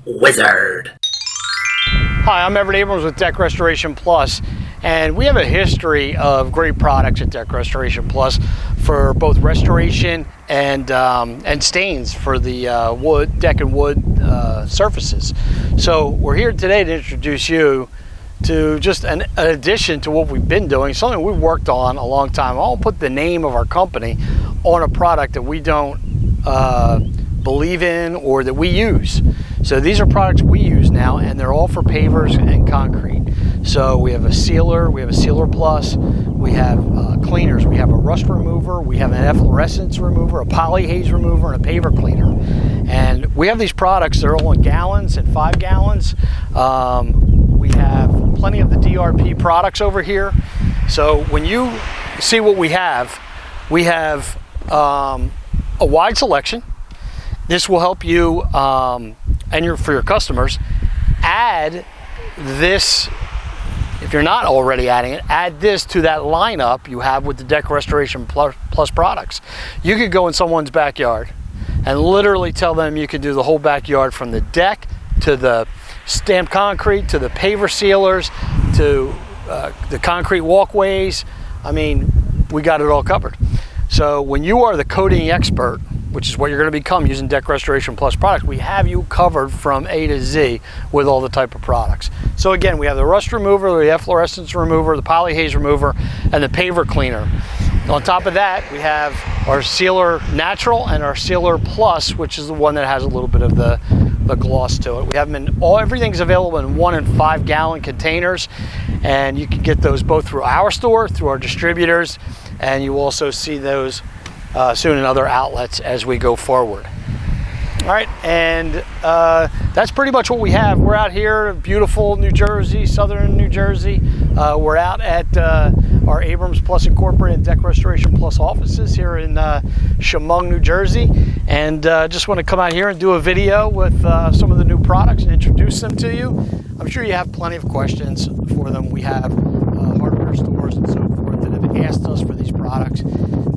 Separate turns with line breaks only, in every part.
wizard.
Hi, I'm Everett Abrams with Deck Restoration Plus, and we have a history of great products at Deck Restoration Plus for both restoration and stains for the wood, deck and wood surfaces. So we're here today to introduce you to just an addition to what we've been doing, something we worked on a long time. I'll put the name of our company on a product that we don't believe in or that we use. So these are products we use now, and they're all for pavers and concrete. So we have a sealer, we have a sealer plus, we have cleaners, we have a rust remover, we have an efflorescence remover, a poly haze remover, and a paver cleaner. And we have these products, they're all in gallons and 5 gallons. We have plenty of the DRP products over here. So when you see what we have a wide selection. This will help you and for your customers add this. If you're not already adding it, add this to that lineup you have with the Deck Restoration Plus products. You could go in someone's backyard and literally tell them you could do the whole backyard, from the deck to the stamped concrete to the paver sealers to the concrete walkways. I mean, we got it all covered. So when you are the coating expert, which is what you're going to become using Deck Restoration Plus products, we have you covered from A to Z with all the type of products. So again, we have the rust remover, the efflorescence remover, the poly haze remover, and the paver cleaner. On top of that, we have our sealer natural and our sealer plus, which is the one that has a little bit of the gloss to it. We have them in everything's available in 1 and 5 gallon containers, and you can get those both through our store, through our distributors, and you also see those soon in other outlets as we go forward. All right, and that's pretty much what we have. We're out here, beautiful New Jersey, southern New Jersey. We're out at our Abrams Plus Incorporated Deck Restoration Plus offices here in Chemung, New Jersey, and just want to come out here and do a video with some of the new products and introduce them to you. I'm sure you have plenty of questions for them. We have hardware stores and so forth that have asked us for these products.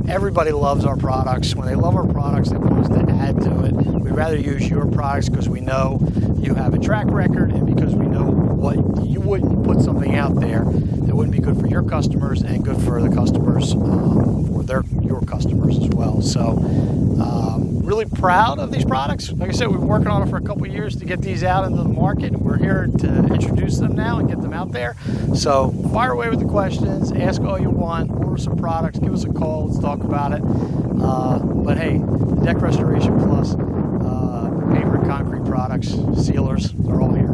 Everybody loves our products. When they love our products, they want us to add to it. We'd rather use your products because we know you have a track record, and because we know what you wouldn't put something out there that wouldn't be good for your customers and good for the customers, for your customers as well. So really proud of these products. Like I said, we've been working on it for a couple of years to get these out into the market. We're here to introduce them now and get them out there. So fire away with the questions, ask all you want, order some products, give us a call, let's talk about it. But hey, Deck Restoration Plus, paper and concrete products, sealers, they're all here.